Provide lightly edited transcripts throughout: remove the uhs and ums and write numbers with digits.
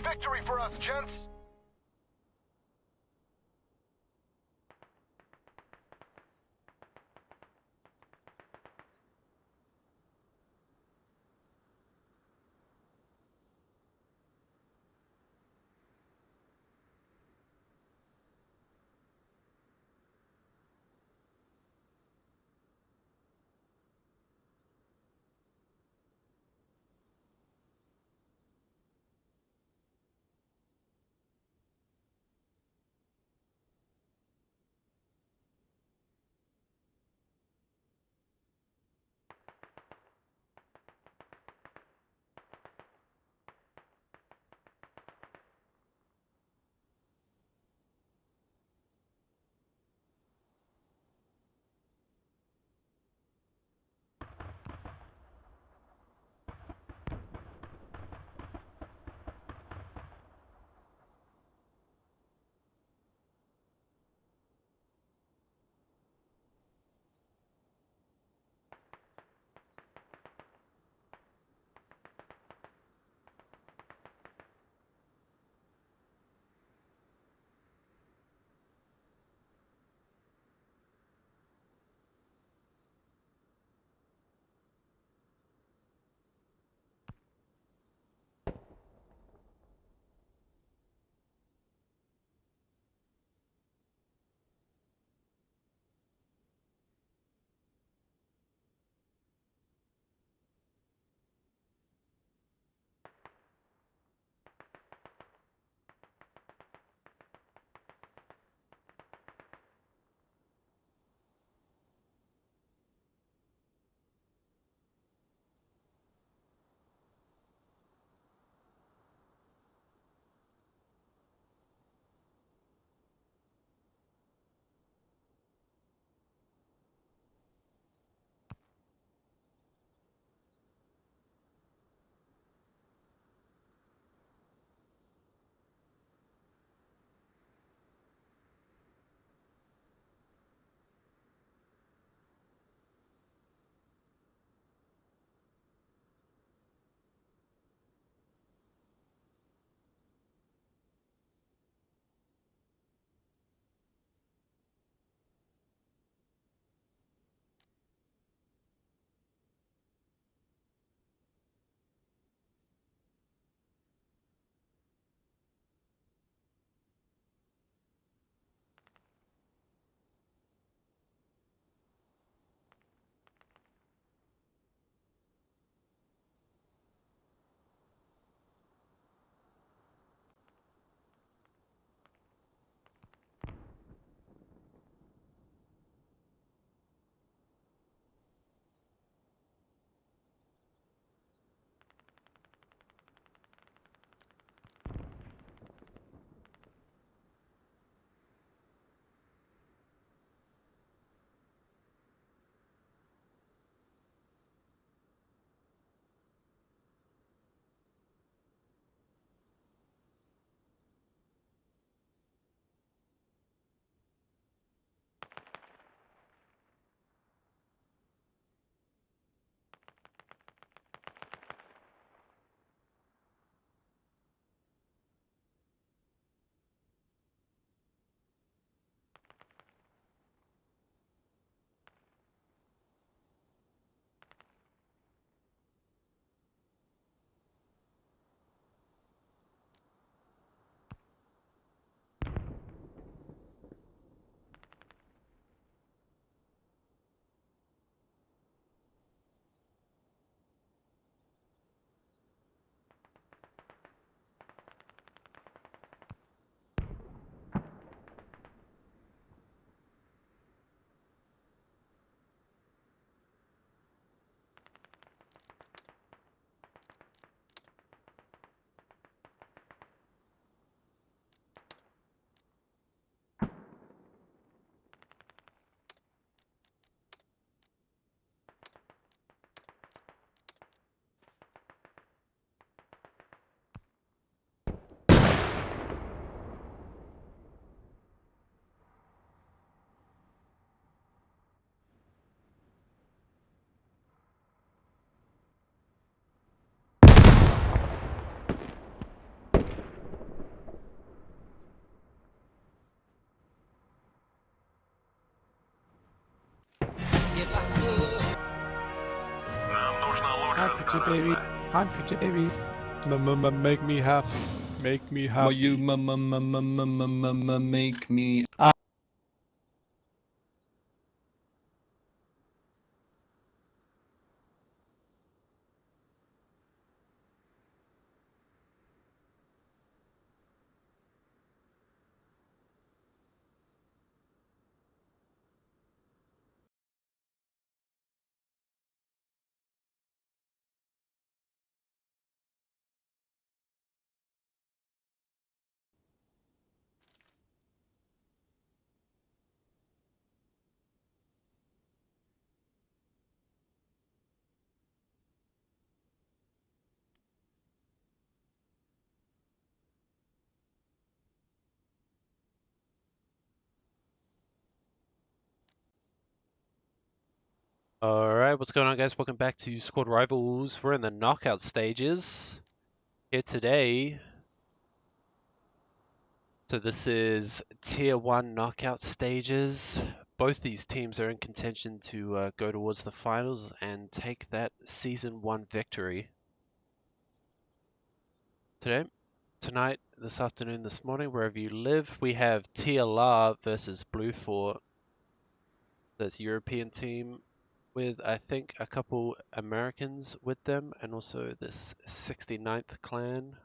victory for us, gents! picture, baby. Hand picture, baby. Make me happy. Make me happy. Will you make me? Alright, what's going on, guys? Welcome back to Squad Rivals. We're in the knockout stages here today. So this is Tier 1 knockout stages. Both these teams are in contention to go towards the finals and take that Season 1 victory. Today, tonight, this afternoon, this morning, wherever you live, we have TLR versus BLUFOR. That's European team, with I think a couple Americans with them, and also this 69th clan.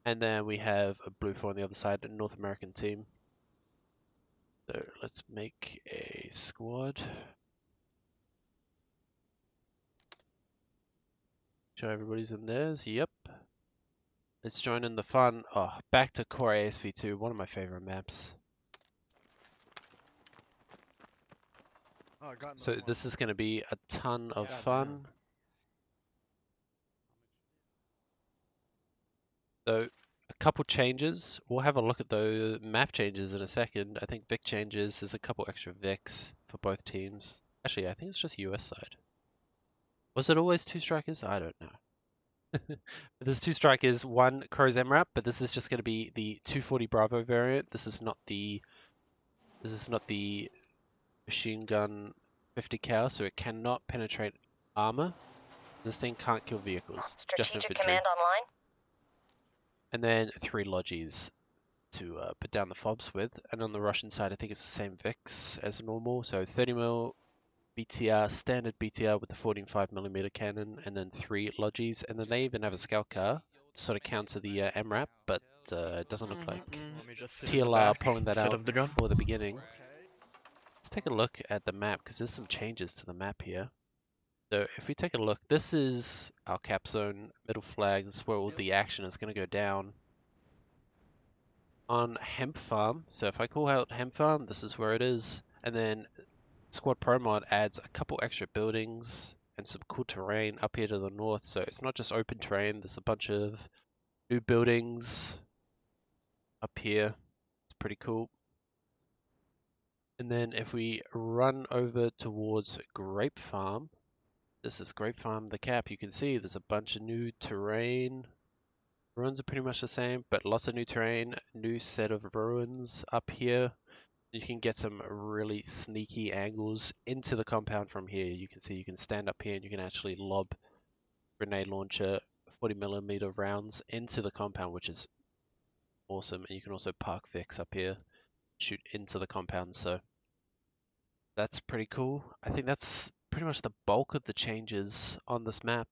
And then we have a BLUFOR on the other side, a North American team. So let's make a squad. Sure everybody's in theirs. Yep. Let's join in the fun. Oh, back to Core ASV2, one of my favorite maps. Oh, So this is going to be a ton of fun. So a couple changes. We'll have a look at the map changes in a second. I think Vic changes. There's a couple extra Vics for both teams. Actually, I think it's just US side. Was it always two strikers? I don't know. There's two strikers, one Crow's MRAP, but this is just going to be the 240 Bravo variant. This is not the machine gun 50 cal, so it cannot penetrate armor. This thing can't kill vehicles, just infantry. Command online. And then 3 Logis to put down the fobs with. And on the Russian side, I think it's the same VIX as normal. So 30mm BTR, standard BTR with the 14.5mm cannon, and then 3 Logis. And then they even have a scout car to sort of counter the MRAP, but it doesn't look like TLR pulling that out for the beginning. Let's take a look at the map, because there's some changes to the map here. So if we take a look, this is our cap zone, middle flag. This is where all the action is going to go down. On Hemp Farm, so if I call out Hemp Farm, this is where it is. And then Squad Pro Mod adds a couple extra buildings and some cool terrain up here to the north. So it's not just open terrain, there's a bunch of new buildings up here. It's pretty cool. And then if we run over towards Grape Farm, this is Grape Farm, the cap, you can see there's a bunch of new terrain. Ruins are pretty much the same, but lots of new terrain, new set of ruins up here. You can get some really sneaky angles into the compound from here. You can see you can stand up here and you can actually lob grenade launcher 40mm rounds into the compound, which is awesome. And you can also park Vix up here, shoot into the compound. So that's pretty cool. I think that's pretty much the bulk of the changes on this map.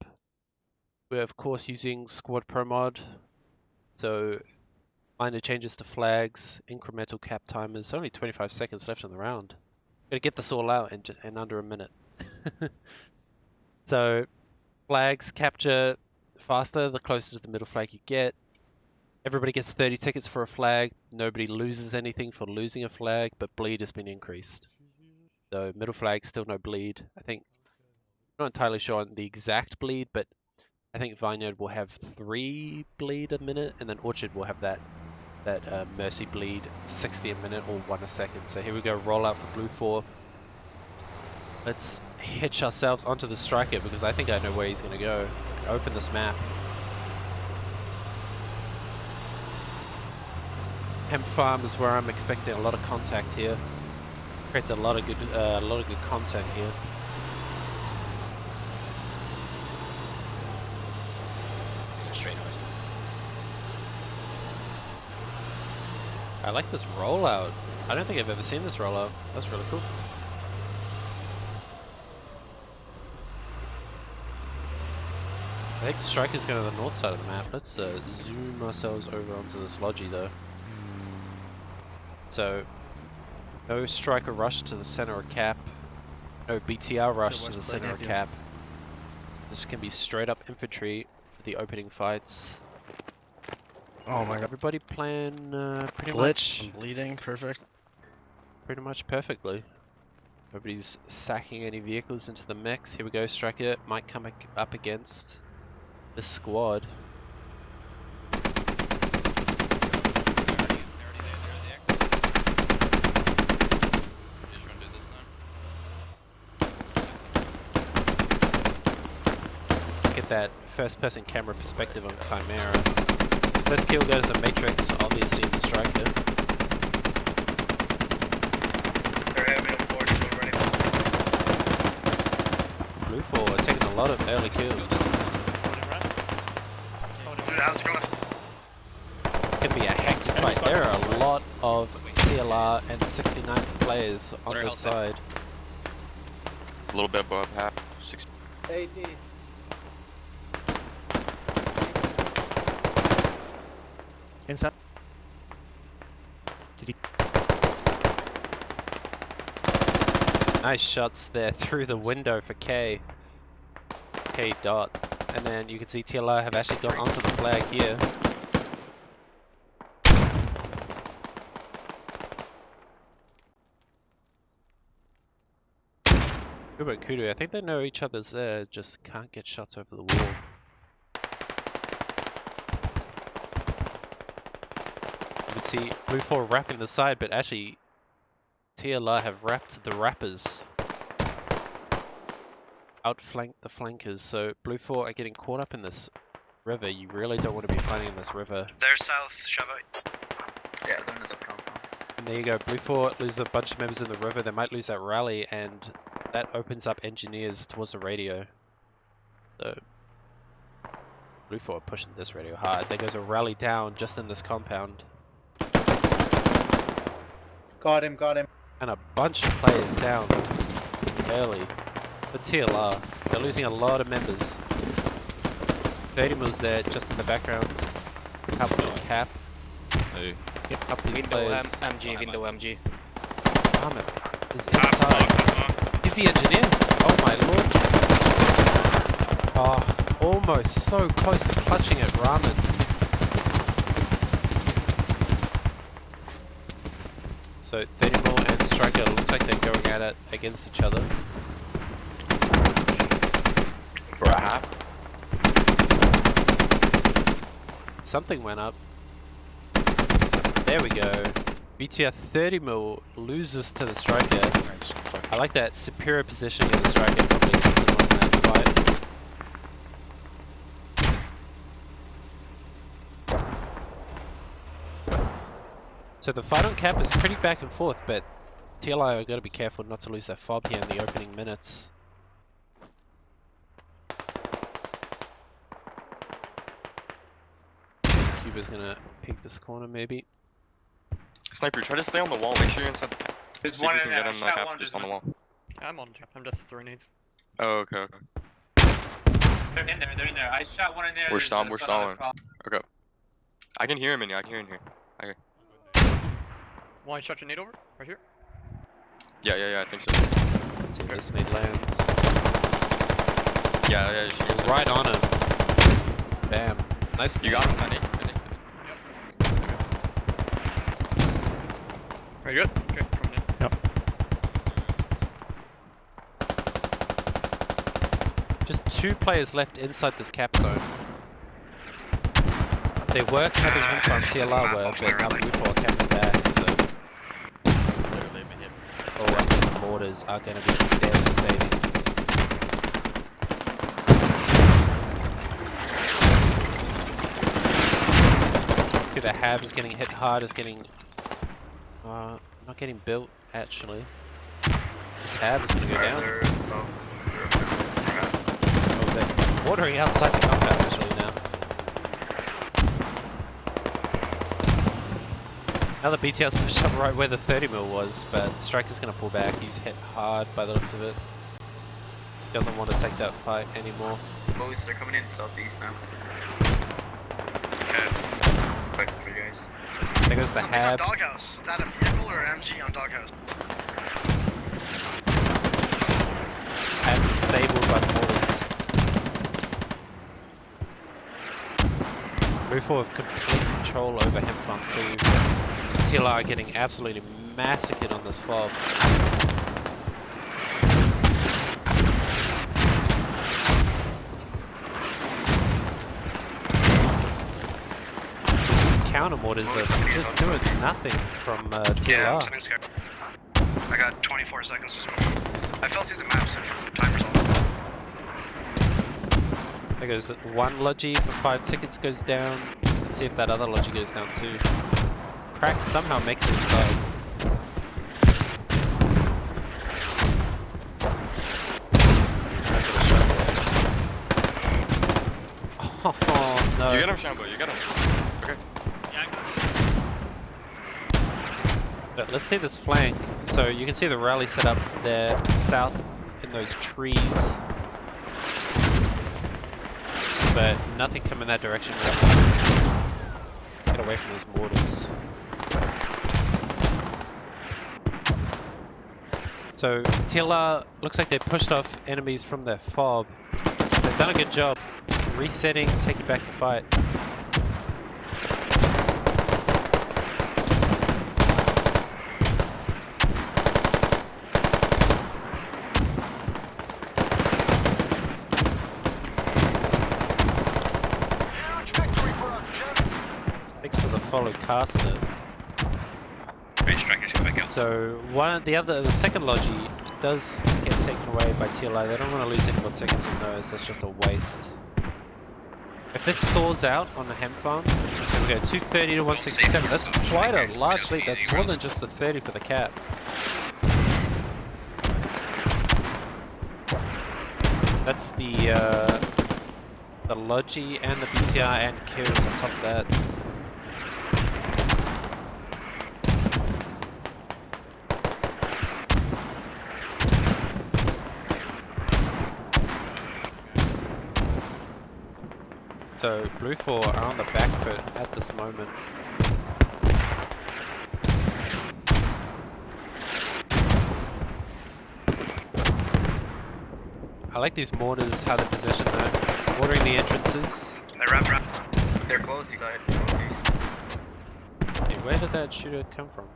We're of course using Squad Pro Mod, so minor changes to flags, incremental cap timers. Only 25 seconds left in the round. Gotta get this all out in under a minute. So flags capture faster the closer to the middle flag you get. Everybody gets 30 tickets for a flag. Nobody loses anything for losing a flag, but bleed has been increased. So middle flag, still no bleed. I think, I'm not entirely sure on the exact bleed, but I think Vineyard will have 3 bleed a minute, and then Orchard will have that Mercy bleed 60 a minute or 1 a second. So here we go, roll out for BLUFOR. Let's hitch ourselves onto the striker, because I think I know where he's going to go. Open this map. Hemp Farm is where I'm expecting a lot of contact here. Creates a lot of good content here. straight north. I like this rollout. I don't think I've ever seen this rollout. That's really cool. I think the striker's going to the north side of the map. Let's zoom ourselves over onto this lodgy though. So, no striker rush to the center of cap. No BTR rush to the center of cap. This can be straight up infantry for the opening fights. Oh my god. Everybody plan pretty Glitch. much I'm bleeding. Perfect. pretty much perfectly. Nobody's sacking any vehicles into the mix. Here we go, striker might come up against this squad. Get that first person camera perspective on Chimera. First kill goes to Matrix, obviously in the striker. BLUFOR are taking a lot of early kills. How's it going? It's going to be a hectic fight. There are a lot of TLR and 69th players on this side. A little bit above half. 60. 80. Inside. Did he? Nice shots there through the window for K dot. And then you can see TLR have actually got onto the flag here. Kubo and Kudu, I think they know each other's there, just can't get shots over the wall. You can see BLUFOR wrapping the side, but actually TLR have wrapped the wrappers. Outflanked the flankers, so BLUFOR are getting caught up in this river. You really don't want to be fighting in this river. They're south, Shava. Yeah, they're in the south compound. And there you go, BLUFOR lose a bunch of members in the river. They might lose that rally, and that opens up engineers towards the radio. So BLUFOR are pushing this radio hard. There goes a rally down just in this compound. Got him, got him. And a bunch of players down early. For TLR, they're losing a lot of members. 30 mils there, just in the background. Couple of cap. Hey. Up these Window players. MG, window MG. Rahman is inside. He's the engineer. Oh my lord. Oh, almost so close to clutching it, Rahman. So 30 mil and striker looks like they're going at it against each other. For a half. Something went up. There we go. BTR 30 mil loses to the striker. Nice. I like that superior positioning of the striker. Probably comes along that fight. So the fight on cap is pretty back and forth, but TLI are got to be careful not to lose their fob here in the opening minutes. Cuba's gonna peek this corner maybe. Sniper, try to stay on the wall. Make sure you're inside the cap. There's See if one you in can there. get him Shot like up one, just there's on the one. wall. I'm on top. I'm just throwing nades. Oh, okay, okay. They're in there. They're in there. I shot one in there. We're there's stalling, a we're son of a stalling. cop. Okay. I can hear him in here. I can hear him in here. One shot your nade over. Right here. Yeah, I think so. See if this nade lands. Yeah, you should get Right on him. Bam. Nice. You got him, I think. Very good. Okay, coming in. Yep. Just 2 players left inside this cap zone. They were capping him from TLR were, but now BLUFOR capping back, so all up in the mortars are going to be devastating. See the Hab is getting hit hard, is getting not getting built actually. This Hab is going to go down. Oh, they're watering outside the compound actually now. Now the BTR's pushed up right where the 30mm was, but Striker's gonna pull back. He's hit hard by the looks of it. Doesn't want to take that fight anymore. Both are coming in southeast now. Okay. Quick for you guys. There goes the Something's on Hab. Doghouse. Is that a vehicle or MG on Doghouse? Hab disabled by the mortars. BLUFOR have complete control over Hemfarm too. TLR getting absolutely massacred on this fob. Counter mortars are just doing nothing from TLR. Yeah, I'm sitting scared. I got 24 seconds to smoke. I fell through the map, so timer's on. There goes one Logi for 5 tickets goes down. Let's see if that other Logi goes down too. Crack somehow makes it inside. Oh no. You get him, Shambo, you get him. Okay. But let's see this flank. So you can see the rally set up there south in those trees. But nothing coming that direction right now. Get away from those mortars. So TLR looks like they pushed off enemies from their fob. They've done a good job resetting, taking back the fight. Thanks for the follow, caster. So the second Logi does get taken away by TLR. They don't want to lose any more tickets on those. That's just a waste. If this stalls out on the Hemfarm, we go 230 to 167. That's quite a large lead. That's more than just the 30 for the cap. That's the Logi and the BTR and kills on top of that. So BLUFOR are on the back foot at this moment. I like these mortars, how they're positioned though. Watering the entrances. They wrapped around. They're close east side. Close east. Hey, where did that shooter come from?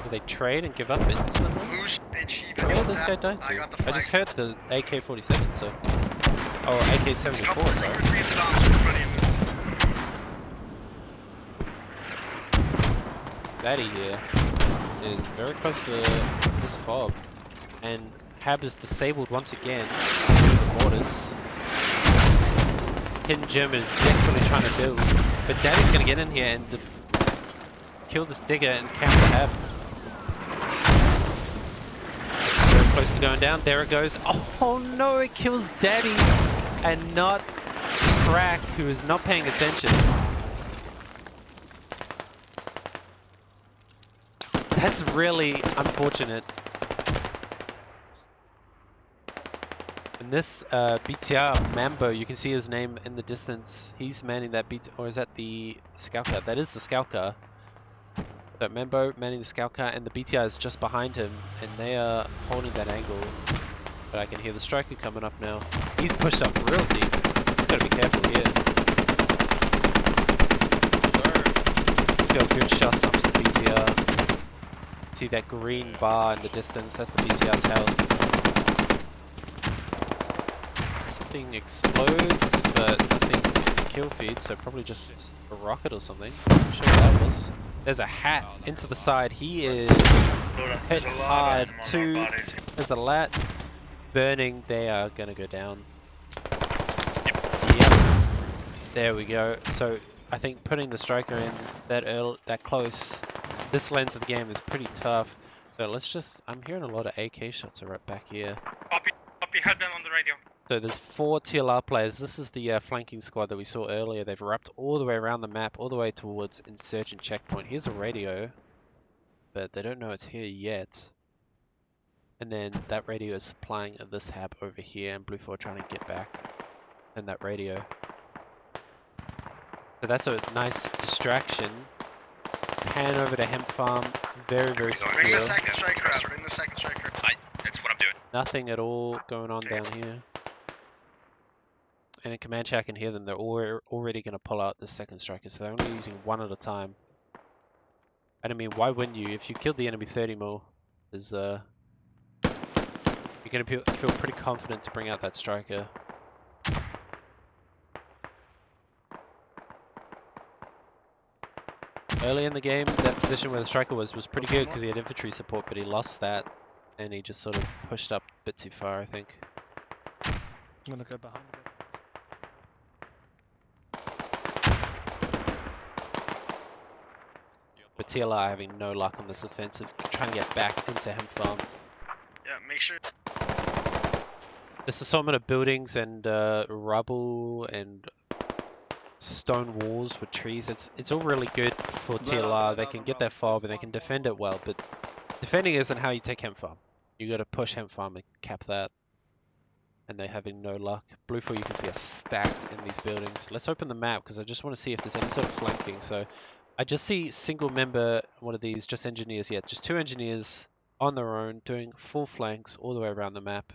Did they trade and give up instantly? Moose and sheep. Where did this guy die to? I just heard the AK-47, so... Oh, AK-74, sorry. Batty here is very close to this fob, and Hab is disabled once again with the mortars. Hidden Gem is desperately trying to build, but Daddy's gonna get in here and kill this digger and camp the Hab. Very close to going down. There it goes. Oh no! It kills Daddy, and not Crack, who is not paying attention. That's really unfortunate. And this BTR, Mambo, you can see his name in the distance. He's manning that BTR, or is that the scout car? That is the scout car. So Mambo manning the scout car, and the BTR is just behind him, and they are holding that angle. But I can hear the striker coming up now. He's pushed up real deep. He's got to be careful here. He's got good shots onto the BTR. See that green bar in the distance, that's the BTR's health. Something explodes, but nothing in the kill feed, so probably just a rocket or something. I'm sure that was. There's a hat into the side. He is hit hard too. There's a lat burning. They are gonna go down. Yep. There we go. So I think putting the striker in that close, this lens of the game is pretty tough. So let's just, I'm hearing a lot of AK shots are right back here. Copy headband on the radio. So there's 4 TLR players. This is the flanking squad that we saw earlier. They've wrapped all the way around the map, all the way towards Insurgent Checkpoint. Here's a radio, but they don't know it's here yet. And then that radio is supplying this hab over here, and BLUFOR trying to get back in that radio. So that's a nice distraction. Pan over to hemp farm. Very, very Bring Bring the secure. second striker out. Bring the second striker. That's what I'm doing. Nothing at all going on down here. And in command chat I can hear them. They're already going to pull out the second striker, so they're only using one at a time. And I mean, why wouldn't you? If you killed the enemy 30 mil, there's you're going to feel pretty confident to bring out that striker. Early in the game, that position where the striker was pretty good because he had infantry support, but he lost that, and he just sort of pushed up a bit too far, I think. I'm gonna go behind a bit. But TLR having no luck on this offensive, trying to get back into hemp farm. Yeah, make sure. This assortment of buildings and rubble and stone walls with trees, it's all really good for TLR. They can get that far, but they can defend it well. But defending isn't how you take hemp farm. You got to push hemp farm and cap that. And they're having no luck. BLUFOR, you can see, are stacked in these buildings. Let's open the map because I just want to see if there's any sort of flanking. So I just see single member, one of these, just engineers yet. Just 2 engineers on their own doing full flanks all the way around the map.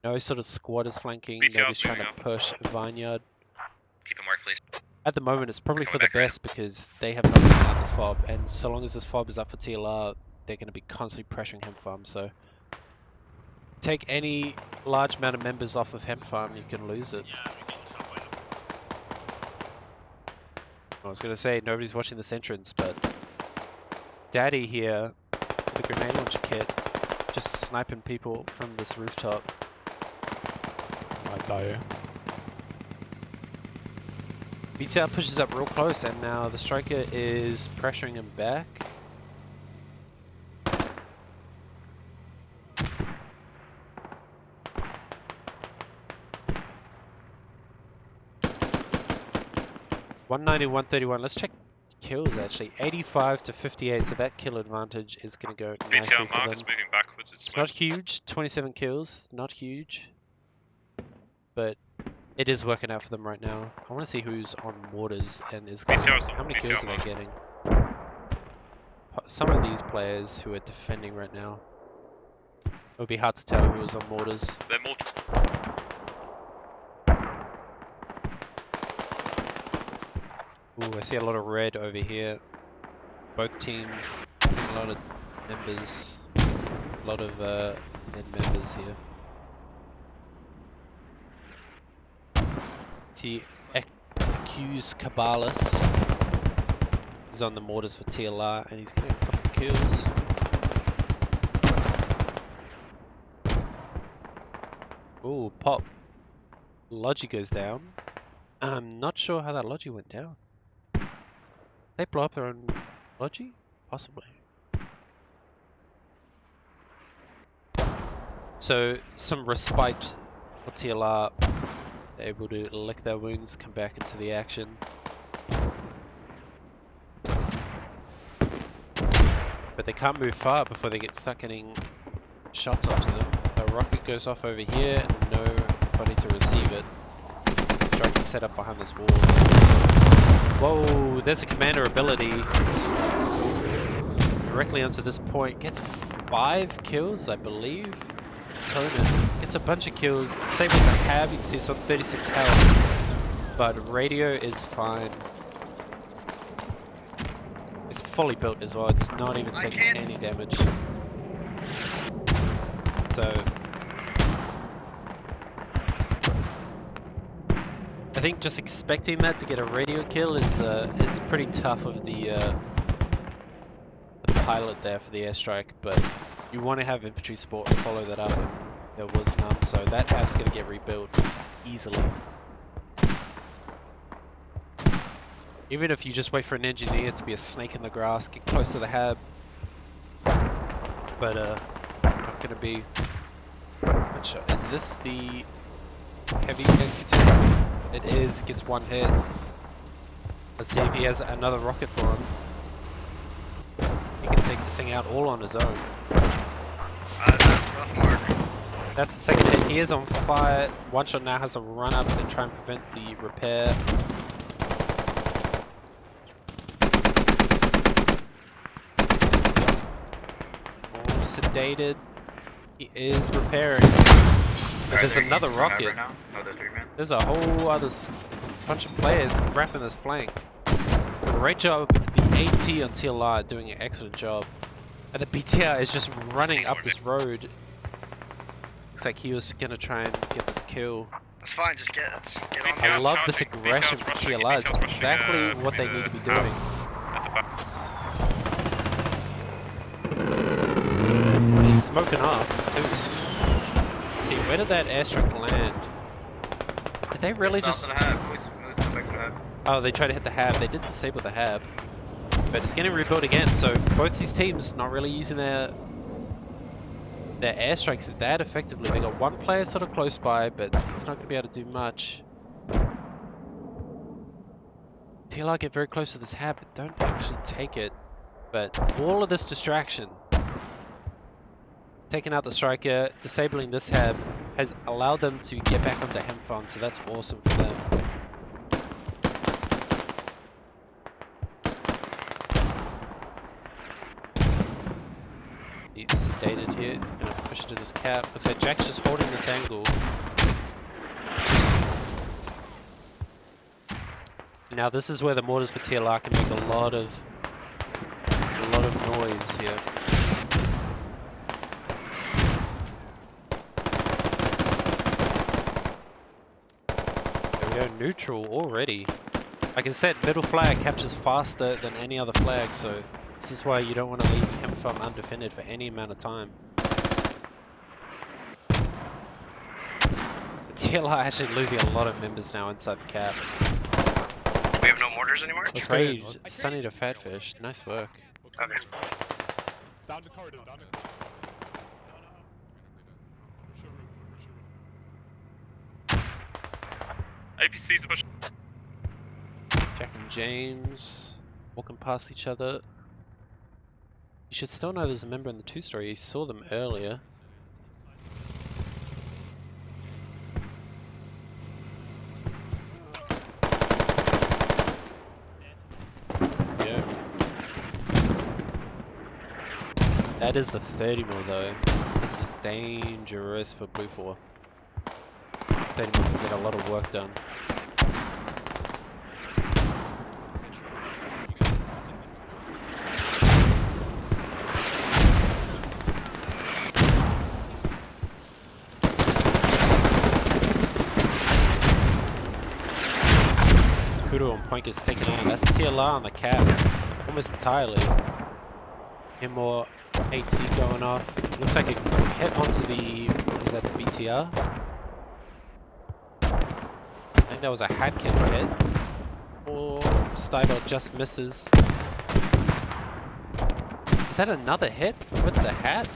No sort of squatters flanking. BTR's Nobody's trying to moving up. push Vineyard. Keep him marked, please. At the moment, it's probably for Coming the back right best because they have not taken out this fob. And so long as this fob is up for TLR, they're going to be constantly pressuring hemp farm. So take any large amount of members off of hemp farm, you can lose it. I was going to say nobody's watching this entrance, but Daddy here with a grenade launcher kit just sniping people from this rooftop. I die. BTR pushes up real close, and now the striker is pressuring him back. $190, $131. Let's check kills actually. 85 to 58, so that kill advantage is going to go nicely BTR for mark them. is moving backwards. It's not huge, 27 kills, not huge, but it is working out for them right now. I want to see who's on mortars and is going. How many kills are they getting? Some of these players who are defending right now, it would be hard to tell who was on mortars. They're more. Ooh, I see a lot of red over here. Both teams, a lot of members, a lot of men members here. See, Accuse Cabalas is on the mortars for TLR, and he's getting a couple of kills. Ooh, pop. Logi goes down. I'm not sure how that Logi went down. They blow up their own Logi? Possibly. So, some respite for TLR. They're able to lick their wounds, come back into the action. But they can't move far before they get stuck getting shots onto them. A rocket goes off over here and nobody to receive it. Trying to set up behind this wall. Whoa, there's a commander ability. Directly onto this point. Gets 5 kills, I believe. Conan gets a bunch of kills. Disables the hab, you can see it's on 36 health. But radio is fine. It's fully built as well, it's not even taking any damage. So I think just expecting that to get a radio kill is pretty tough of the pilot there for the airstrike, but you want to have infantry support and follow that up, and there was none, so that hab's going to get rebuilt easily. Even if you just wait for an engineer to be a snake in the grass, get close to the hab, but not going to be. Is this the heavy entity? It is, gets one hit. Let's see if he has another rocket for him. He can take this thing out all on his own. That's a rough mark. That's the second hit. He is on fire. One Shot now has to run up and try and prevent the repair. All sedated. He is repairing. But there's another rocket. Right now? Oh, the 3-man. There's a whole other bunch of players wrapping this flank. Great job, the AT on TLR doing an excellent job. And the BTR is just running up this road. Looks like he was gonna try and get this kill. That's fine, just get on. I love this aggression from TLR. It's exactly what they need to be doing. And he's smoking off, too. See, where did that airstrike land? Did they really just... To the hab. Moose, come back to the hab. Oh, they tried to hit the hab. They did disable the hab. But it's getting rebuilt again, so both these teams not really using their airstrikes that effectively. They got one player sort of close by, but he's not going to be able to do much. TLR get very close to this hab, but don't actually take it. But all of this distraction, taking out the striker, disabling this hab, has allowed them to get back onto Hemfarm, so that's awesome for them. He's sedated here, he's going to push to this cap. Looks like Jack's just holding this angle. Now this is where the mortars for TLR can make a lot of noise here. There we go, neutral already. Like I said, middle flag captures faster than any other flag, so this is why you don't want to leave Hemfarm undefended for any amount of time. TLR actually losing a lot of members now inside the cap. We have no mortars anymore? Trade Sunny to Fatfish. Nice work. Okay. Down the corridor, down the APC's a push. Jack and James walking past each other. You should still know there's a member in the 2-story. You saw them earlier. Yeah. That is the 30 mil though. This is dangerous for BLUFOR. 30 mil can get a lot of work done. Kudo and Point gets taken out. That's TLR on the cap, almost entirely. Him or AT going off. Looks like it hit onto the, what is that, the BTR? I think that was a hat kill hit. Or Stybot just misses. Is that another hit with the hat?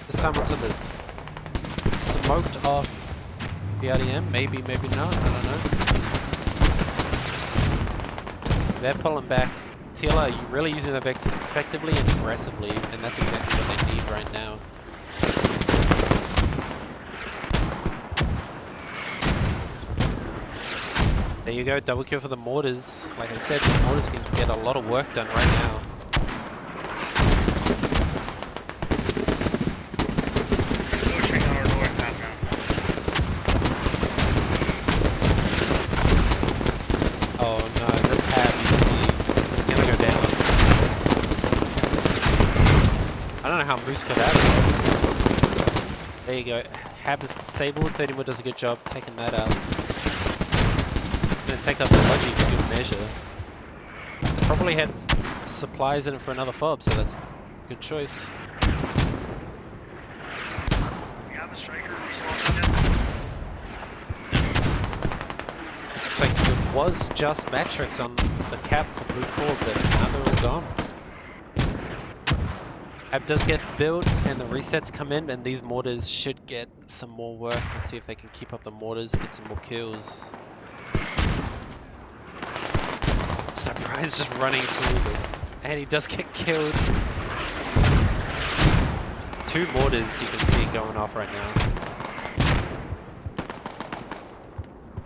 This time onto the smoked off BRDM? Maybe, maybe not, I don't know. They're pulling back. TLR, you're really using the Vex effectively and aggressively, and that's exactly what they need right now. There you go, double kill for the mortars. Like I said, the mortars can get a lot of work done right now. Pushing our north map now. Oh no, this hab, you see, it's gonna go down. I don't know how Moose got out of it. There you go, hab is disabled, 30 more does a good job taking that out. Gonna take up the budgie for good measure. Probably had supplies in it for another fob, so that's a good choice. We have a striker respawning yet? Looks like it was just Matrix on the cap for BLUFOR, but now they're all gone. App does get built and the resets come in, and these mortars should get some more work. Let's see if they can keep up the mortars, get some more kills. Sniper is just running through them, and he does get killed. 2 mortars you can see going off right now.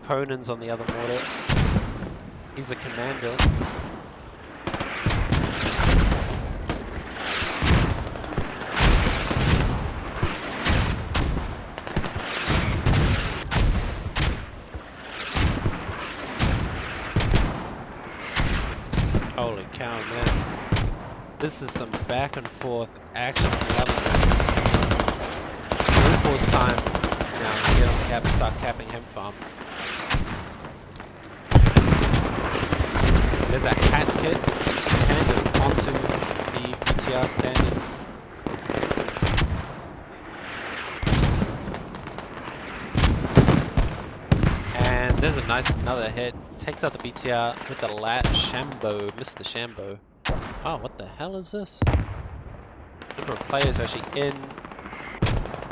Conan's on the other mortar. He's the commander. Holy cow, man. This is some back and forth action. I'm loving this. BLUFOR's time now to get on the cap and start capping him farm. There's a hat kit standard onto the BTR standard. And there's a nice another hit. Takes out the BTR with the lat Shambo, Mr. Shambo. Oh, what the hell is this? Number of players are actually in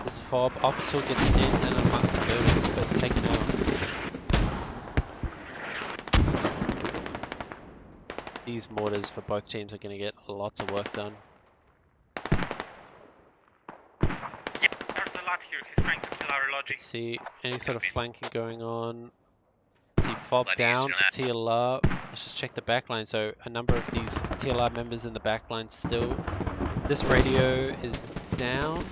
this fob. Orbital gets in and amongst the buildings, but taken out. These mortars for both teams are going to get lots of work done. There's a lot here. He's trying to kill our logic. Let's see any sort of flanking going on. Let's see fob Bloody down easy for TLR. Let's just check the backline. So a number of these TLR members in the backline still. This radio is down,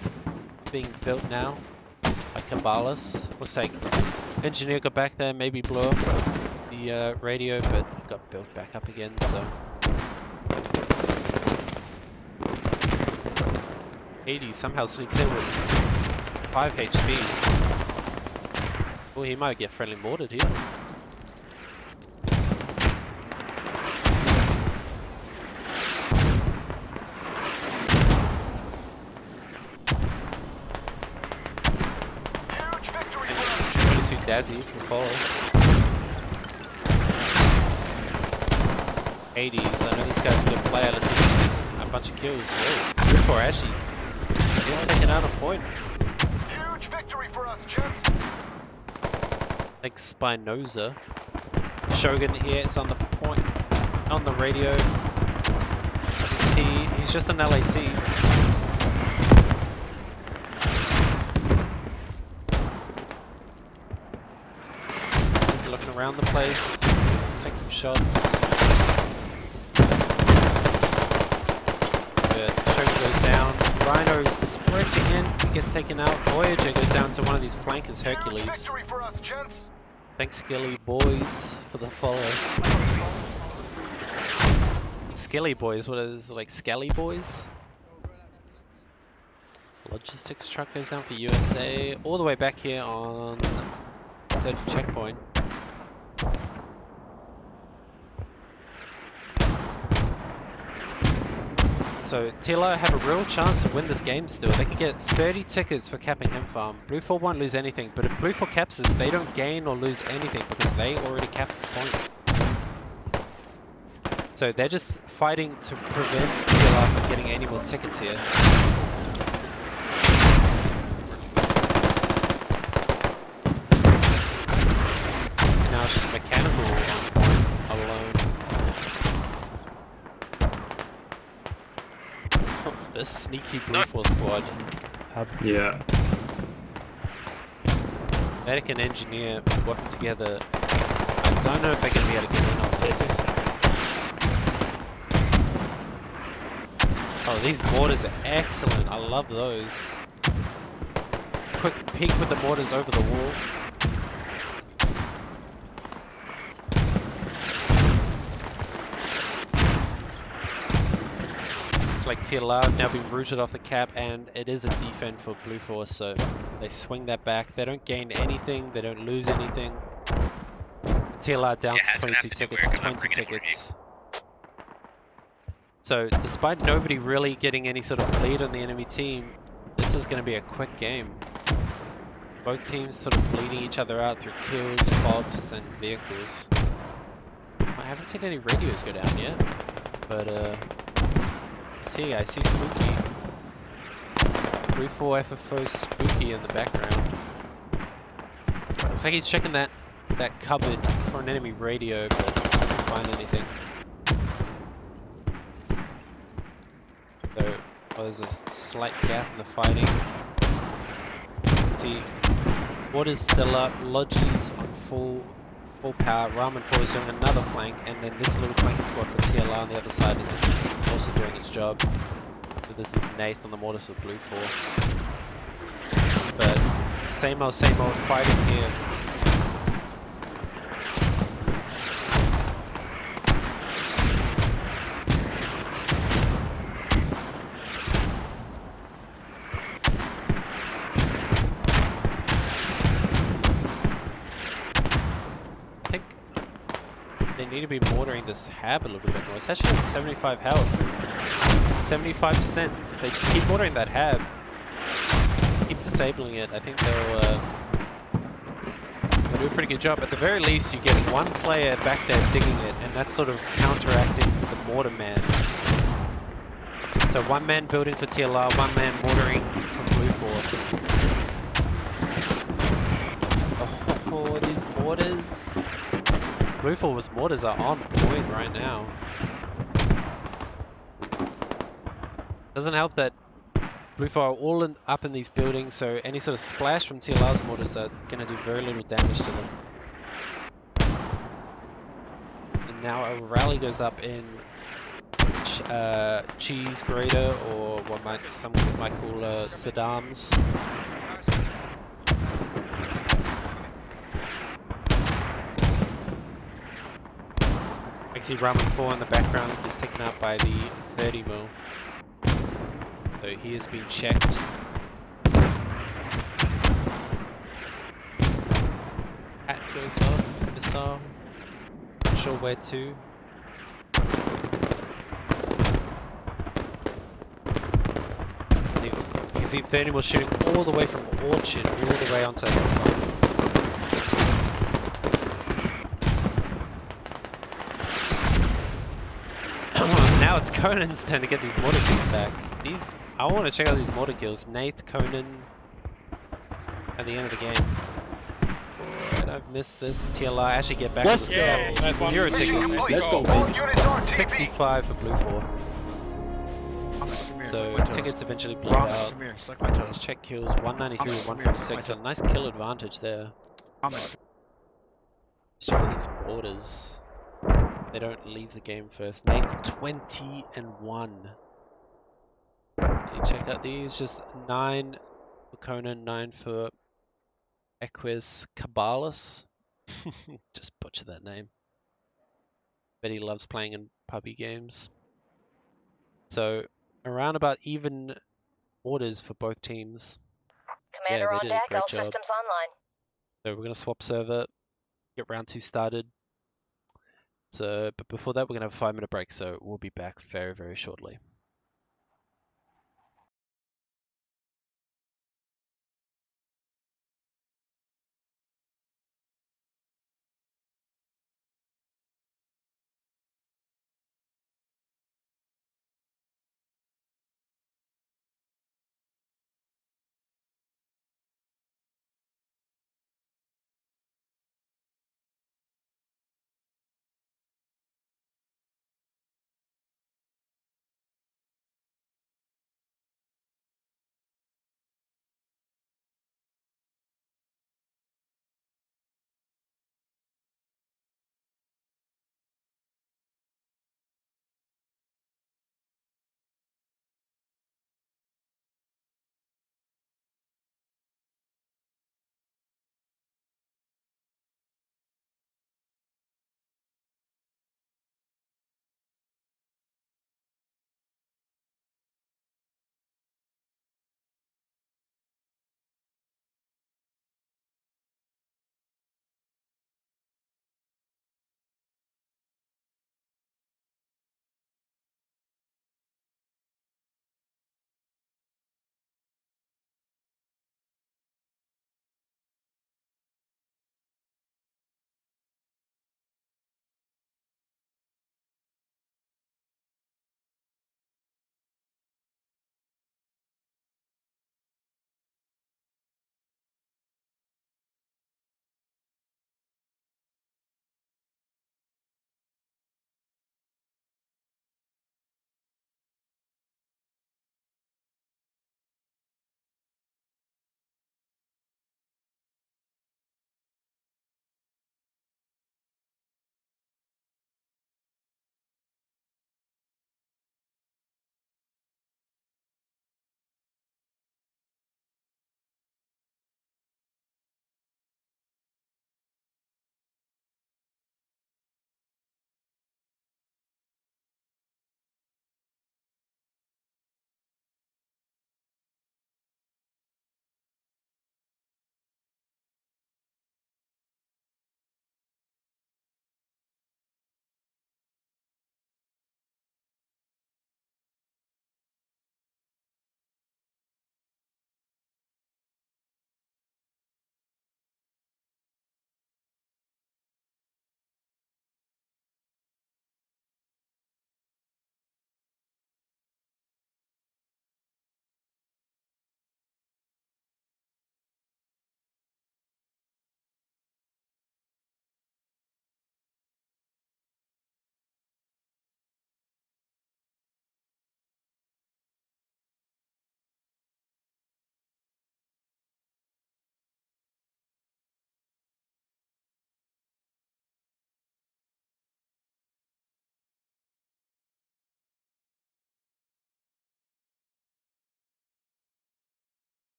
being built now by Cabalas. Looks like engineer got back there, maybe blew up the radio, but it got built back up again. So 80 somehow sneaks in with 5 HP. Oh, he might get friendly mortared here. Dazzy can follow. 80s, I know this guy's a good player. Let's see if he gets a bunch of kills. Whoa, BLUFOR actually taking out a point. Huge victory for us, gents. Thanks, Spinoza. Shogun here is on the point, on the radio. He's just an LAT. Looking around the place, take some shots. Good. Shogun goes down. Rhino sprinting in, gets taken out. Voyager goes down to one of these flankers, Hercules. For us, gents. Thanks, Skilly Boys, for the follow. Skilly Boys, what is it, like Skelly Boys? Logistics truck goes down for USA. All the way back here on third checkpoint. So TLR have a real chance to win this game still. They can get 30 tickets for capping him farm. BLUFOR won't lose anything, but if BLUFOR caps this, they don't gain or lose anything because they already capped this point. So they're just fighting to prevent TLR from getting any more tickets here. And now it's just mechanical on point alone. This sneaky BLUFOR squad. Yeah. Medic and engineer working together. I don't know if they're going to be able to get in on this. Oh, these mortars are excellent. I love those. Quick peek with the mortars over the wall. Like TLR have now been rooted off the cap, and it is a defend for BLUFOR, so they swing that back. They don't gain anything, they don't lose anything. TLR down to 22 tickets, 20 tickets. So despite nobody really getting any sort of lead on the enemy team, this is going to be a quick game. Both teams sort of bleeding each other out through kills, fobs, and vehicles. I haven't seen any radios go down yet, but see, I see Spooky. BLUFOR FFO spooky in the background. Looks like he's checking that cupboard for an enemy radio, but just couldn't find anything. So, there's a slight gap in the fighting. See, water's still up, Logi's on full power, Ramen 4 is doing another flank, and then this little flanking squad for TLR on the other side is also doing its job. So this is Nath on the mortars with BLUFOR. But same old fighting here. I think they need to be mortaring this hab a little bit more. It's actually at 75 health. 75%. They just keep mortaring that hab. Keep disabling it. I think they'll do a pretty good job. At the very least, you're getting one player back there digging it, and that's sort of counteracting the mortar man. So one man building for TLR, one man mortaring for BLUFOR. Oh, these mortars. BLUFOR's mortars are on point right now. Doesn't help that BLUFOR are all up in these buildings, so any sort of splash from TLR's mortars are going to do very little damage to them. And now a rally goes up in cheese grater, or what some might call Saddam's. I can see Ramen 4 in the background is taken out by the 30 mil. So he has been checked. Hat goes off, missile. Not sure where to. You can see 30 mil shooting all the way from Orchard, all the way onto Now it's Conan's turn to get these mortar kills back. I want to check out these mortar kills. Nath, Conan, at the end of the game. Alright, I've missed this. TLR actually get back. Let's to go. the That's 0 Mission tickets. complete. Let's go, All baby. units on TV. 65 for BLUFOR. So tickets eventually bleed out. Let's check kills. 193 to 146. A nice kill advantage there. Let's check out these mortars. They don't leave the game first. Nath 20 and 1. Okay, check out these. Just 9 for Conan, 9 for Equus Cabalas. Just butcher that name. Bet he loves playing in puppy games. So around about even orders for both teams. Commander Yeah, on they did a deck, great all job. systems online. So we're gonna swap server, get round 2 started. So, but before that, we're gonna have a 5-minute break. So we'll be back very, very shortly.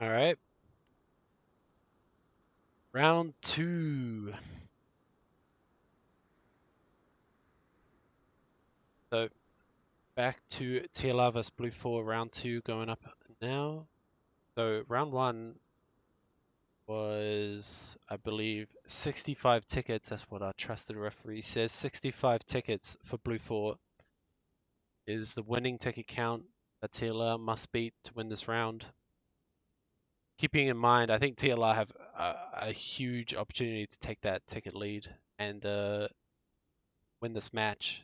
All right. Round 2. So back to TLR vs BLUFOR round 2 going up now. So round 1 was, I believe, 65 tickets. That's what our trusted referee says. 65 tickets for BLUFOR is the winning ticket count that TLR must beat to win this round. Keeping in mind, I think TLR have a huge opportunity to take that ticket lead and win this match.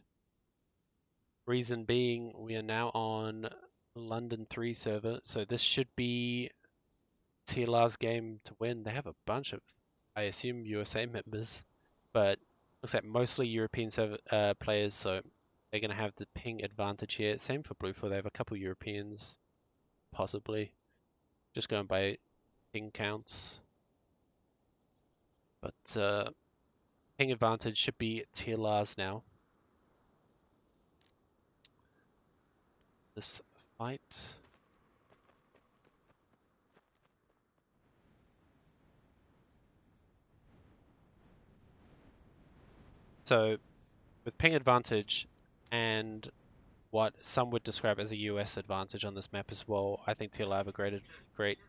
Reason being, we are now on London 3 server, so this should be TLR's game to win. They have a bunch of, I assume, USA members, but looks like mostly European server, players, so they're going to have the ping advantage here. Same for BLUFOR, they have a couple Europeans, possibly, just going by ping counts. But ping advantage should be TLR's now. This fight. So with ping advantage and what some would describe as a US advantage on this map as well, I think TLR have a great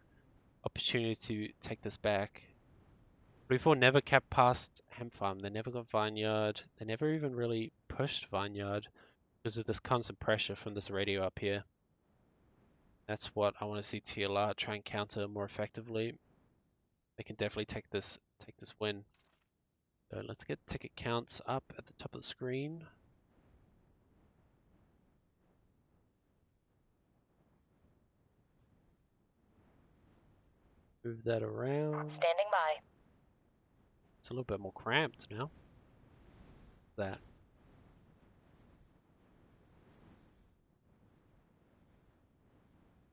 opportunity to take this back. BLUFOR never kept past Hemp Farm, they never got Vineyard, they never even really pushed Vineyard because of this constant pressure from this radio up here. That's what I want to see TLR try and counter more effectively. They can definitely take this win. So let's get ticket counts up at the top of the screen. Move that around. Standing by. It's a little bit more cramped now. That.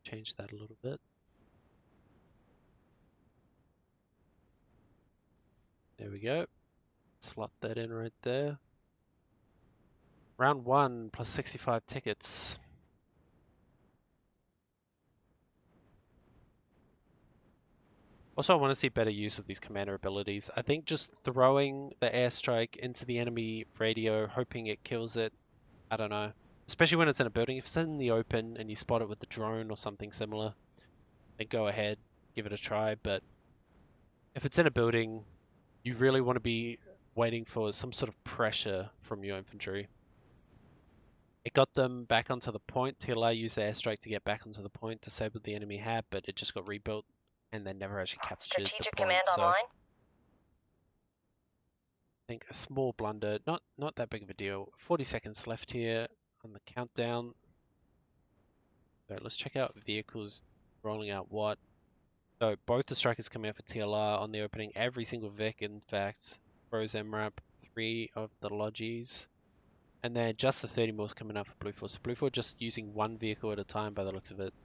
Change that a little bit. There we go. Slot that in right there. Round 1 plus 65 tickets. Also, I want to see better use of these commander abilities. I think just throwing the airstrike into the enemy radio, hoping it kills it, I don't know. Especially when it's in a building. If it's in the open and you spot it with the drone or something similar, then go ahead, give it a try. But if it's in a building, you really want to be waiting for some sort of pressure from your infantry. It got them back onto the point. TLR used the airstrike to get back onto the point, disabled the enemy hab, but it just got rebuilt and they never actually captured Strategic the point. command So online. I think a small blunder, not that big of a deal. 40 seconds left here on the countdown. So let's check out vehicles rolling out what. So both the strikers coming out for TLR on the opening. Every single Vic, in fact. Rose MRAP, 3 of the Logis. And then just the 30 mils coming out for BLUFOR. So BLUFOR just using one vehicle at a time by the looks of it.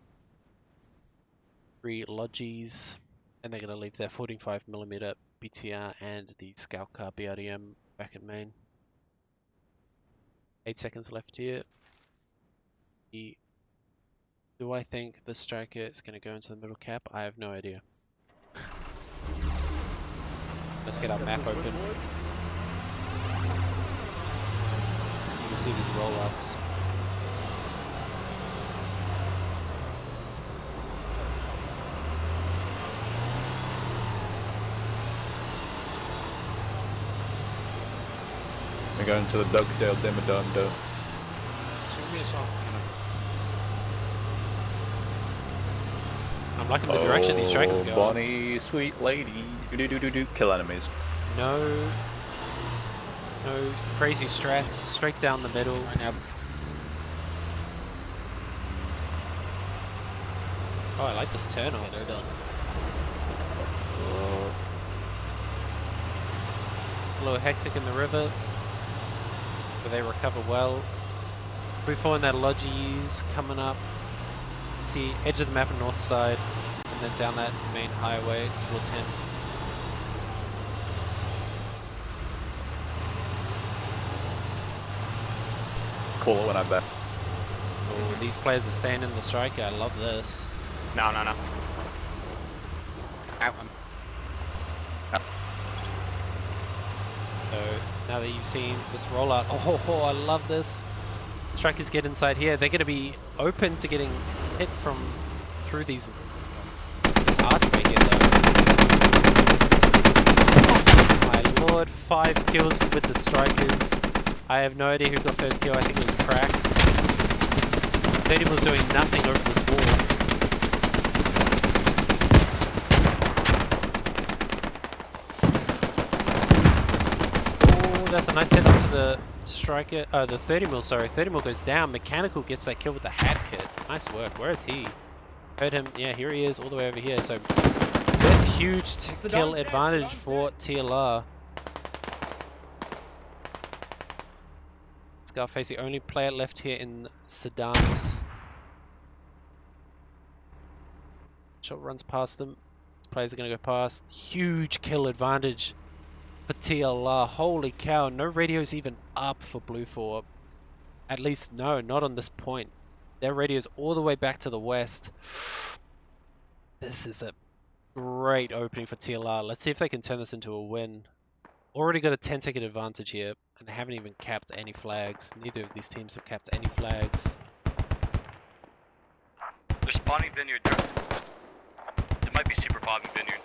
3 Logis. And they're going to leave their 45mm BTR and the Scout Car BRDM back in main. 8 seconds left here. Do I think the striker is going to go into the middle cap? I have no idea. Let's get our map open. You can see these rollouts. We're going to the Dogsdale Dimmadome. I'm liking the direction these strikers are going. Bonnie, sweet lady. Do. Kill enemies. No crazy strats, straight down the middle. Oh, I like this turn on. They're done. A little hectic in the river, but they recover well. BLUFOR and their Logis coming up. See edge of the map on north side, and then down that main highway towards him. Call it when I'm back. Oh, these players are staying in the striker. I love this. No. Out them. So now that you've seen this rollout, oh, I love this. Strikers get inside here. They're going to be open to getting hit from through this archway here, though. Oh my lord, 5 kills with the strikers. I have no idea who got first kill. I think it was Crack. 30 was doing nothing over this wall. That's a nice hit onto the striker. Oh, the 30 mil, sorry. 30 mil goes down. Mechanical gets that kill with the hat kit. Nice work. Where is he? Heard him. Yeah, here he is, all the way over here. So, this huge kill advantage for TLR. Scarface, the only player left here in Sedans. Shot runs past them. Players are going to go past. Huge kill advantage for TLR. Holy cow, no radio's even up for BLUFOR. At least, no, not on this point. Their radio's all the way back to the west. This is a great opening for TLR. Let's see if they can turn this into a win. Already got a 10-ticket advantage here, and they haven't even capped any flags. Neither of these teams have capped any flags. They're spawning Vineyard there. It might be super bombing Vineyard.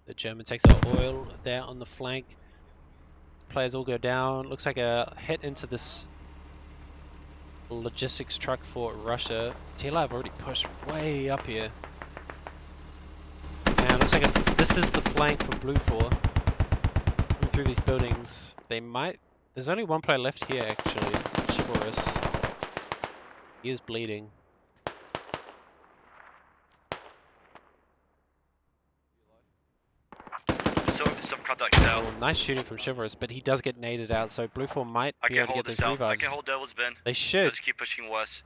The German takes out oil there on the flank. Players all go down. Looks like a hit into this logistics truck for Russia. TLR have already pushed way up here. And looks like this is the flank for BLUFOR. Coming through these buildings. They might... There's only one player left here actually. Chivalrous. He is bleeding. Some contacts now. Oh, nice shooting from Chivalrous, but he does get naded out, so BLUFOR might I be can able to hold get the those south. revives. I can hold Devil's Bend. They I'll should. just keep pushing west.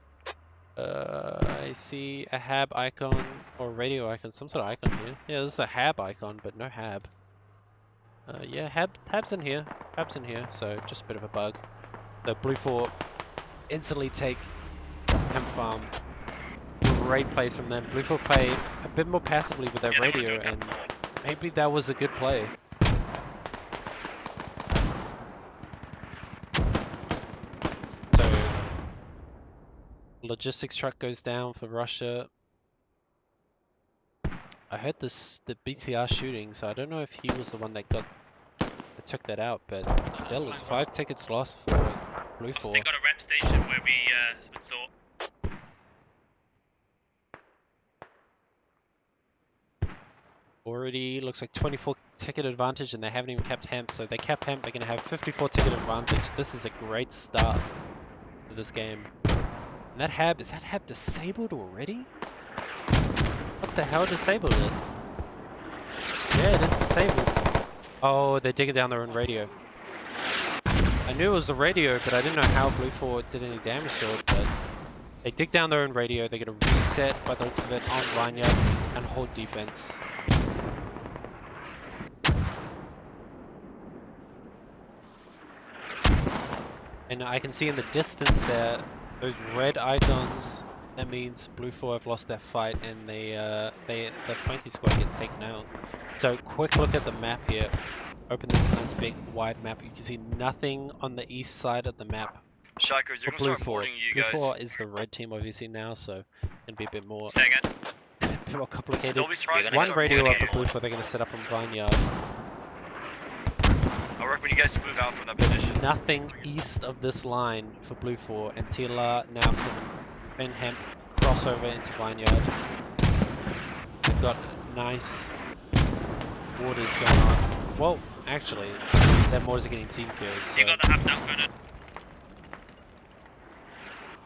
I see a HAB icon or radio icon, some sort of icon here. Yeah, this is a HAB icon, but no HAB. Yeah, HAB's in here. HAB's in here, so just a bit of a bug. The BLUFOR instantly take Hemp Farm. Great plays from them. BLUFOR play a bit more passively with their radio, and maybe that was a good play. So, logistics truck goes down for Russia. I heard the BTR shooting, so I don't know if he was the one that took that out, but still, it's 5 tickets lost for BLUFOR. They got a rep station where we thought. Already looks like 24 ticket advantage, and they haven't even capped Hemp, so if they cap Hemp, they're going to have 54 ticket advantage. This is a great start to this game. And that HAB, is that HAB disabled already? What the hell disabled it? Yeah, it is disabled. Oh, they're digging down their own radio. I knew it was the radio, but I didn't know how BLUFOR did any damage to it, but they dig down their own radio, they're going to reset, by the looks of it, on Vineyard and hold defense. And I can see in the distance there, those red icons, that means BLUFOR have lost their fight and the flanky squad gets taken out. So quick look at the map here. Open this nice big wide map. You can see nothing on the east side of the map. Shikers, they're For gonna start BLUFOR. boarding you guys. BLUFOR is the red team obviously now, so it'll be a bit more, Say again. a bit more complicated. Don't be surprised if they One start radio boarding up for you. BLUFOR, they're going to set up on Vineyard. I recommend you guys to move out from that position. Nothing east of this line for BLUFOR, and TLR now can Ben Hemp crossover into Vineyard. They've got nice orders going on. Well, actually, their mortars are getting team kills. So You got the half down credit.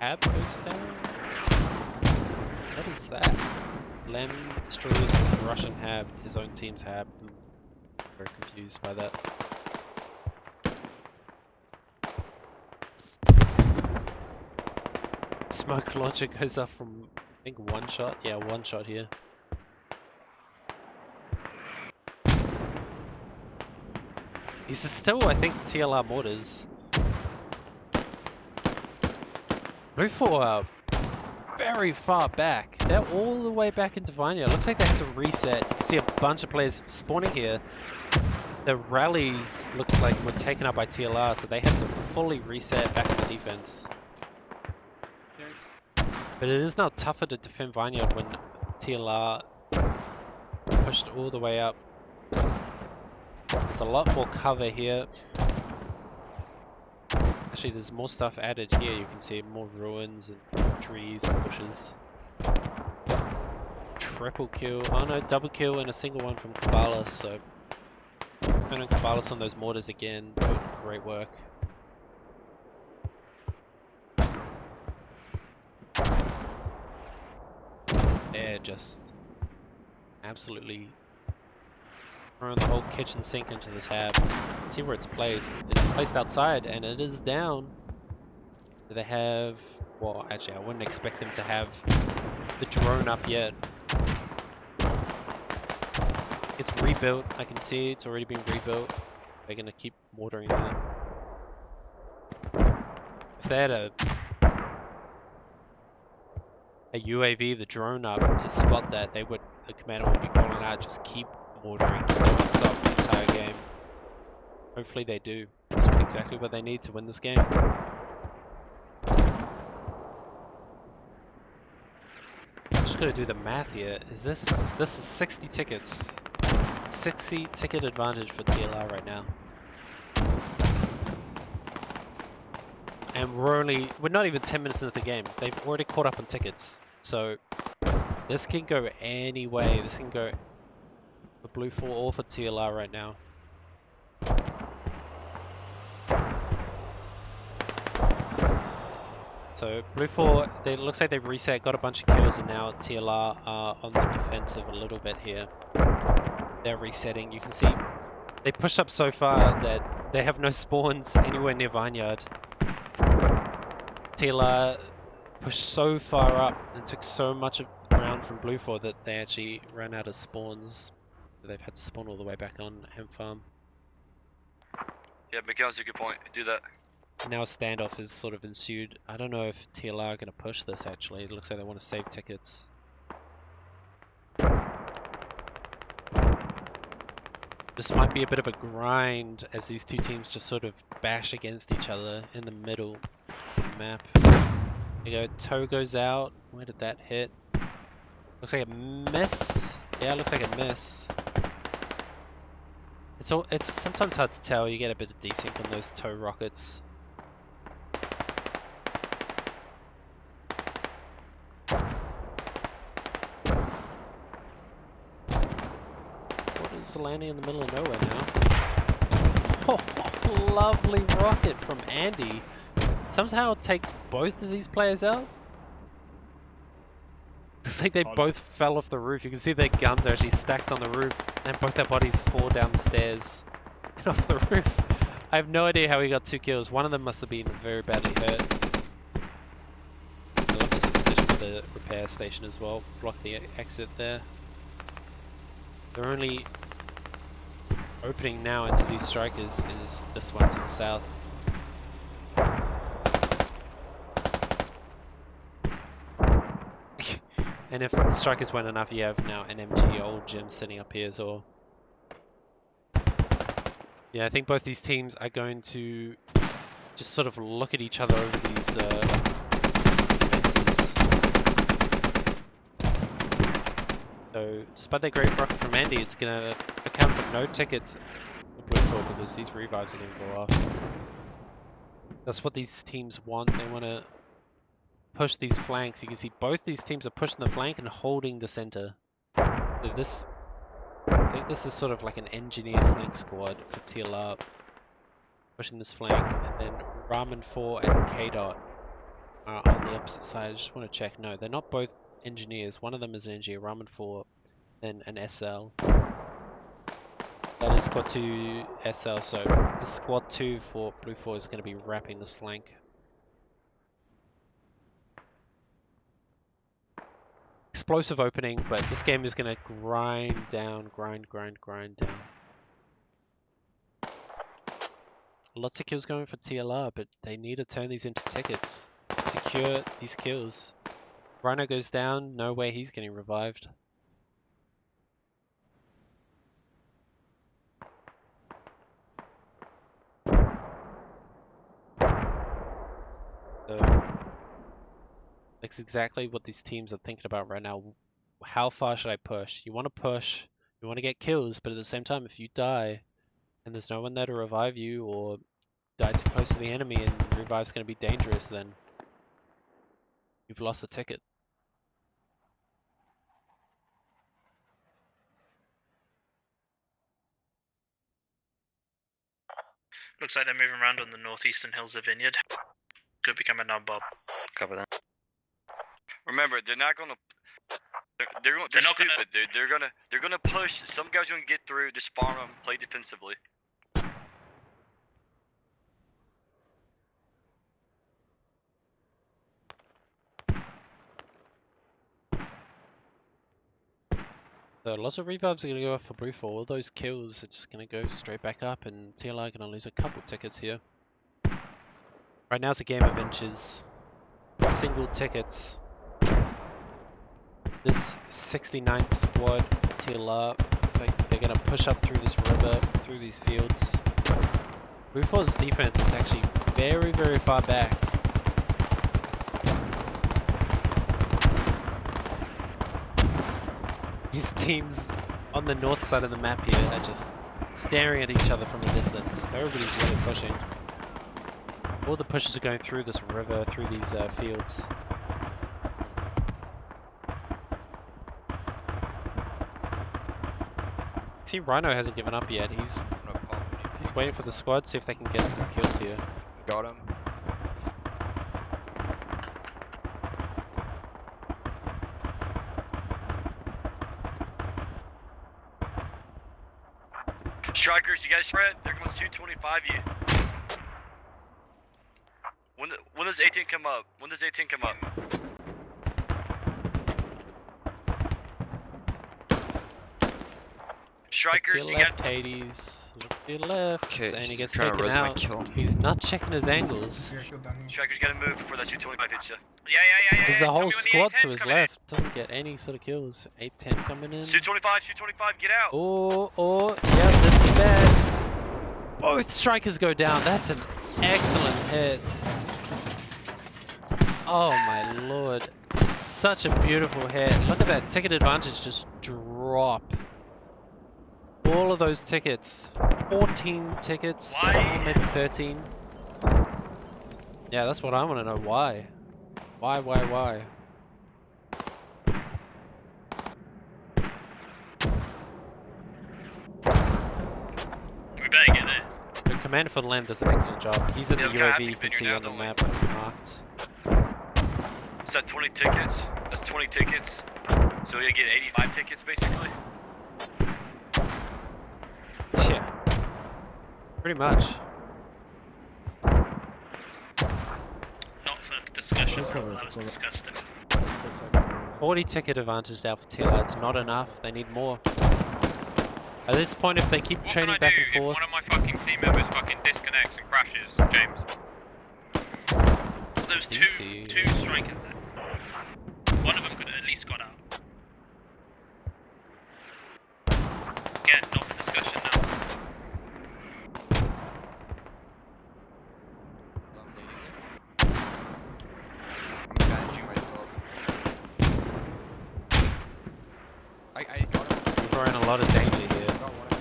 HAB goes down? What is that? Lem destroys Russian HAB, his own team's HAB. I'm very confused by that. Smoke launcher goes up from, I think, 1 shot. Yeah, 1 shot here. These are still, I think, TLR mortars. BLUFOR are very far back. They're all the way back into Vineyard. Looks like they have to reset. You can see a bunch of players spawning here. The rallies look like were taken up by TLR, so they had to fully reset back in the defense. But it is now tougher to defend Vineyard when TLR pushed all the way up. There's a lot more cover here. Actually, there's more stuff added here. You can see more ruins and trees and bushes. Triple kill. Oh no, double kill and a single one from Cabalas. So, and Cabalas on those mortars again. Doing great work. They're just absolutely throwing the whole kitchen sink into this hab. See where it's placed. It's placed outside and it is down. Do they have... Well, actually, I wouldn't expect them to have the drone up yet. It's rebuilt. I can see it's already been rebuilt. They're going to keep mortaring that. If they had a UAV, the drone up to spot that, they would, the commander would be calling out, just keep mortaring, don't stop the entire game. Hopefully they do. That's exactly what they need to win this game. I'm just gonna do the math here. Is this is 60 tickets. 60 ticket advantage for TLR right now. And we're not even 10 minutes into the game. They've already caught up on tickets. So this can go any way. This can go for BLUFOR or for TLR right now. So BLUFOR, it looks like they've reset, got a bunch of kills, and now TLR are on the defensive a little bit here. They're resetting. You can see they pushed up so far that they have no spawns anywhere near Vineyard. TLR pushed so far up and took so much of ground from BLUFOR that they actually ran out of spawns. They've had to spawn all the way back on Hemp Farm. Yeah, Miguel's a good point. Do that. Now a standoff has sort of ensued. I don't know if TLR are going to push this actually. It looks like they want to save tickets. This might be a bit of a grind as these two teams just sort of bash against each other in the middle of the map. There you go, toe goes out. Where did that hit? Looks like a miss. Yeah, it looks like a miss. It's sometimes hard to tell. You get a bit of desync on those toe rockets. Is landing in the middle of nowhere now. Oh, lovely rocket from Andy. Somehow takes both of these players out. Looks like they both fell off the roof. You can see their guns are actually stacked on the roof, and both their bodies fall down the stairs and off the roof. I have no idea how he got 2 kills. One of them must have been very badly hurt. I love this position for the repair station as well. Block the exit there. They're only opening now into these strikers is this one to the south. And if the strikers weren't enough, you have now an MG old gym sitting up here as well. Yeah, I think both these teams are going to just sort of look at each other over these fences. So, despite that great rocket from Andy, it's going to account for no tickets for BLUFOR because these revives are going to go off. That's what these teams want. They want to push these flanks. You can see both these teams are pushing the flank and holding the center. So this, I think this is sort of like an engineer flank squad for TLR. Pushing this flank, and then Ramen 4 and K-Dot are on the opposite side. I just want to check. No, they're not both engineers. One of them is an engineer, Ramen 4, then an SL. That is squad 2 SL, so this squad 2 for BLUFOR is going to be wrapping this flank. Explosive opening, but this game is going to grind down, grind down. Lots of kills going for TLR, but they need to turn these into tickets to cure these kills. Rhino goes down, no way he's getting revived. So that's exactly what these teams are thinking about right now. How far should I push? You want to push, you want to get kills, but at the same time, if you die and there's no one there to revive you, or die too close to the enemy and revive's going to be dangerous, then you've lost the ticket. Looks like they're moving around on the northeastern hills of Vineyard. Could become a non-bob. Cover that. Remember, they're not gonna. They're They're not stupid, gonna- dude. They're gonna push. Some guys are gonna get through, disarm them, play defensively. So lots of revives are going to go off for BLUFOR. All those kills are just going to go straight back up, and TLR are going to lose a couple tickets here. Right now it's a game of inches. Single tickets. This 69th squad for TLR, looks like they're going to push up through this river, through these fields. BLUFOR's defense is actually very, very far back. These teams on the north side of the map here are just staring at each other from a distance. Everybody's really pushing. All the pushes are going through this river, through these fields. See, Rhino hasn't given up yet. He's waiting for the squad, see if they can get kills here. Got him. Strikers, you guys spread. They're going to 225 you. When does 18 come up? When does 18 come up? Strikers, Look to you your got. left, Hades. Look to your left. Okay, And he gets trying to taken res my out. kill. He's not checking his angles. Strikers, you gotta move before that 225 hits you. Yeah. There's a Tell me whole when the squad to A10's his coming in. left. Doesn't get any sort of kills. 810 coming in. 225, get out. Yeah, this is bad. Both strikers go down. That's an excellent hit. Oh my lord. Such a beautiful hit. Look at that ticket advantage just drop. All of those tickets. 14 tickets. Why? Or maybe 13. Yeah, that's what I want to know. Why? Why? We better get this. The commander for the land does an excellent job. He's in Yeah, the we kinda have UAV, to you can figure see it on out, the don't we? map marked. Is that 20 tickets? That's 20 tickets. So you get 85 tickets basically. Yeah. Pretty much. Not for discussion. That was disgusting. 40 ticket advantage now for TLR. It's not enough. They need more. At this point, if they keep What training can I back do and if forth, one of my fucking team members fucking disconnects and crashes, James? There was two DC. strikers there. One of them could have at least got out. Again, not for discussion now. I'm managing myself. I got him. we're in a lot of danger here. Got one of them.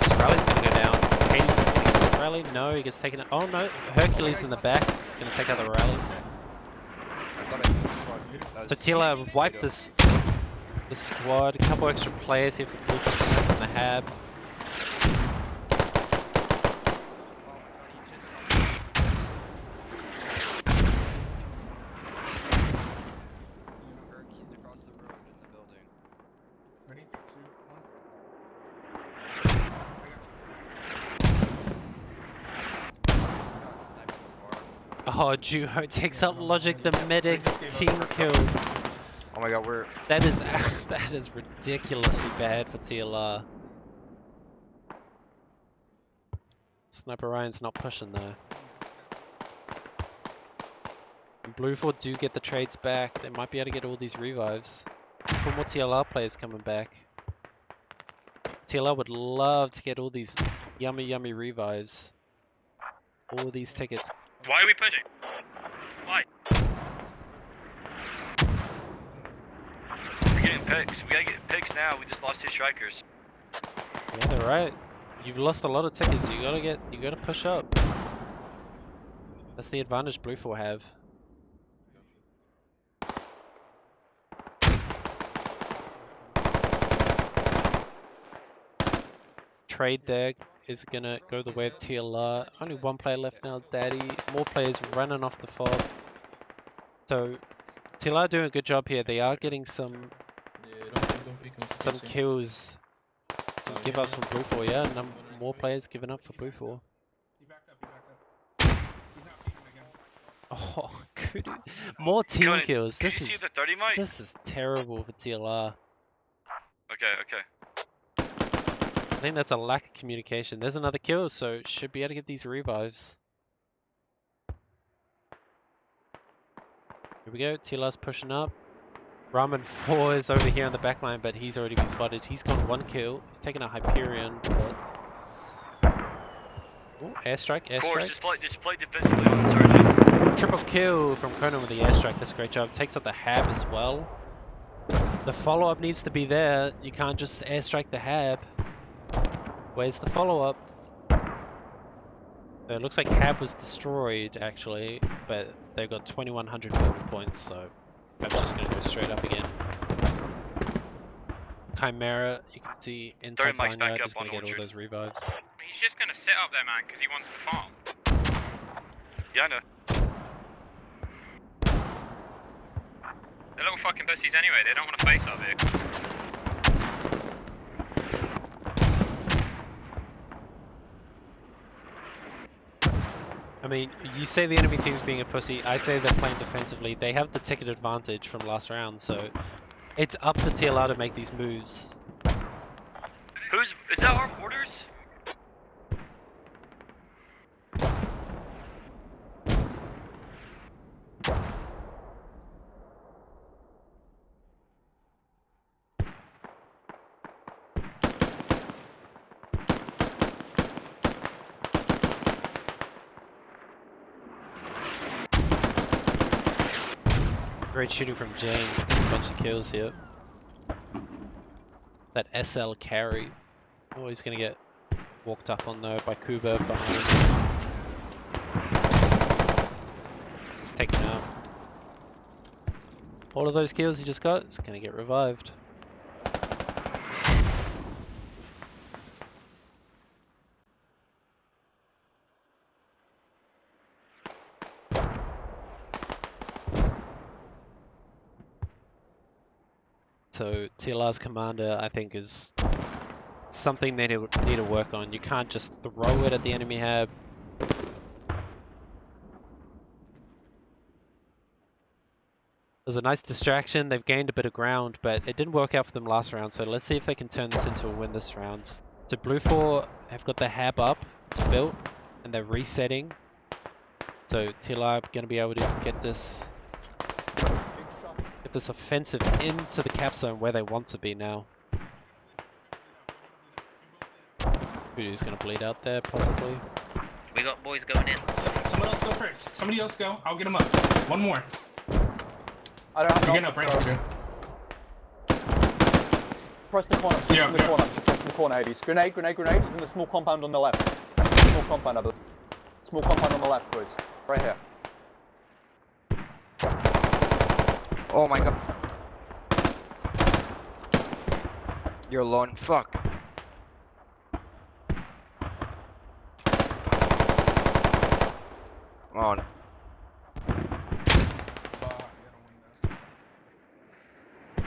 This rally's gonna go down. Hades is gonna get the rally. No, he gets taken out. Oh no, Hercules in the back is gonna take out the rally. I thought I fuck. That So was TLR wiped potato. the squad. A couple extra players here for BLUFOR from the Hab. He's across the road in the building. Ready? 2, 1. He's got sniped from far. Oh, Juho takes out Logic, the medic. Team kill. Oh my god, we're That is that is ridiculously bad for TLR. Sniper Ryan's not pushing though. And BLUFOR do get the trades back. They might be able to get all these revives. Couple more TLR players coming back. TLR would love to get all these yummy, yummy revives. All these tickets. Why are we pushing? Why? We're getting picks. We gotta get picks now. We just lost 2 strikers. Yeah, they're right. You've lost a lot of tickets. You gotta push up. That's the advantage BLUFOR have. Trade deck is gonna go the way of TLR. Only 1 player left now, Daddy. More players running off the fob. So TLR doing a good job here. They are getting some kills. Some give ups from BLUFOR, yeah. More players giving up for BLUFOR. Oh, Kudu. More team Conan, kills. Did you see the 30 mic? This is terrible for TLR. Okay. I think that's a lack of communication. There's another kill, so should be able to get these revives. Here we go. TLR's pushing up. Ramen 4 is over here on the back line, but he's already been spotted. He's got 1 kill. He's taken a Hyperion, but... Ooh, airstrike. Of course, just play defensively on Sergeant. Triple kill from Conan with the airstrike. That's a great job. Takes out the Hab as well. The follow-up needs to be there. You can't just airstrike the Hab. Where's the follow-up? So it looks like Hab was destroyed, actually, but they've got 2,100 build points, so I'm just going to go straight up again. Chimera, you can see inside Barnyard is going to get all those revives. He's just gonna sit up there, man, because he wants to farm. Yeah, I know. They're little fucking pussies anyway, they don't want to face our vehicle. I mean, you say the enemy team's being a pussy, I say they're playing defensively. They have the ticket advantage from last round, so it's up to TLR to make these moves. Is that our orders? Great shooting from James, gets a bunch of kills here. That SL carry. Oh, he's gonna get walked up on though by Kuba behind. He's taken out. All of those kills he just got, is gonna get revived. So TLR's commander, I think, is something they need to work on. You can't just throw it at the enemy hab. It was a nice distraction. They've gained a bit of ground, but it didn't work out for them last round. So let's see if they can turn this into a win this round. So BLUFOR have got the hab up. It's built, and they're resetting. So TLR are going to be able to get this offensive into the cap zone where they want to be now. Who's going to bleed out there, possibly? We got boys going in. Someone else go first. Somebody else go. I'll get him up. One more. I don't have You're getting up, right? Okay. Press the corner. Yeah, in the corner. Press the corner, Hades. Grenade. He's in the small compound on the left. Small compound, I believe. Small compound on the left, boys. Right here. Oh my god. You're alone. Fuck. Come on.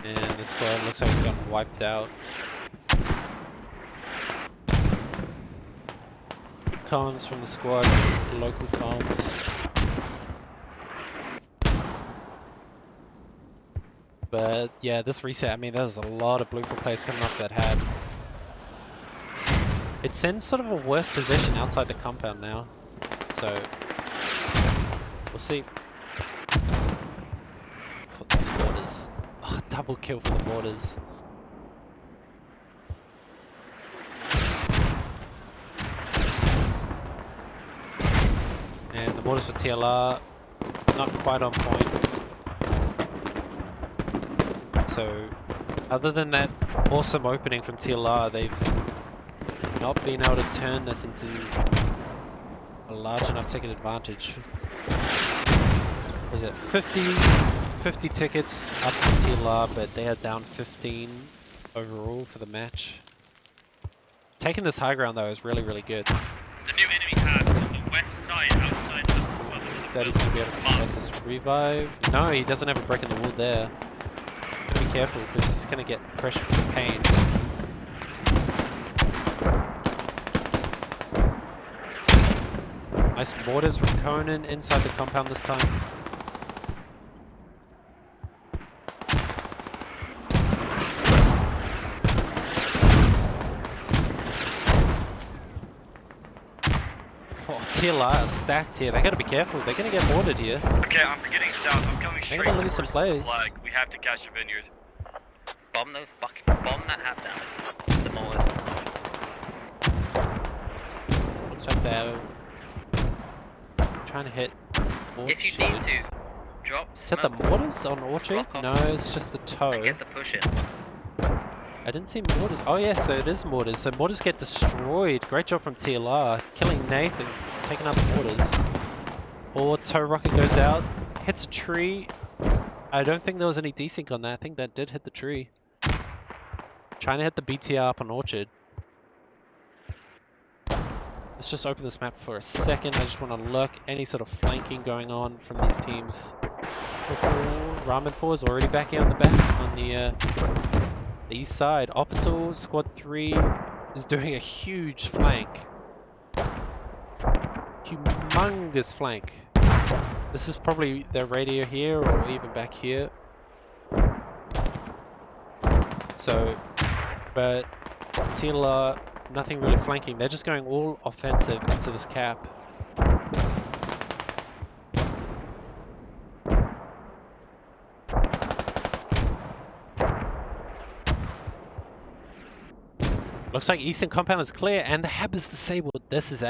And the squad looks like it's gotten wiped out. Comms from the squad, local comms. But yeah, this reset, I mean, there's a lot of BLUFOR players coming off that hab. It sends sort of a worse position outside the compound now. So we'll see. For these mortars. Oh, double kill for the mortars. And the mortars for TLR, not quite on point. So, other than that awesome opening from TLR, they've not been able to turn this into a large enough ticket advantage. Was it 50 tickets up to TLR, but they are down 15 overall for the match. Taking this high ground though is really, really good. The new enemy pad is on the west side, outside the... Well, Daddy's gonna be able to get this revive. No, he doesn't have a break in the wall there. Be careful because he's gonna get pressure from the pain. Nice mortars from Conan inside the compound this time. Oh, TLR is stacked here. They gotta be careful. They're gonna get mortared here. Okay, I'm getting south. I'm coming straight gonna lose some towards players. the flag. We have to catch the vineyard. Bomb those fucking... Bomb that hab down. The mortars. Looks like they're trying to hit Orchard. If you need to, drop Is that the smoke mortars on Orchard? Rock off. No, it's just the toe. and get the push in. I didn't see mortars. Oh yes, so it is mortars. So mortars get destroyed. Great job from TLR. Killing Nathan, taking out the mortars. Or toe rocket goes out, hits a tree. I don't think there was any desync on that. I think that did hit the tree. Trying to hit the BTR up on Orchard. Let's just open this map for a second. I just want to look. Any sort of flanking going on from these teams. Ramen 4 is already back on the back on the east side. Optical Squad 3 is doing a huge flank. Humongous flank. This is probably their radio here or even back here. So, but TLR, nothing really flanking. They're just going all offensive into this cap. Looks like Eastern Compound is clear and the hab is disabled. This is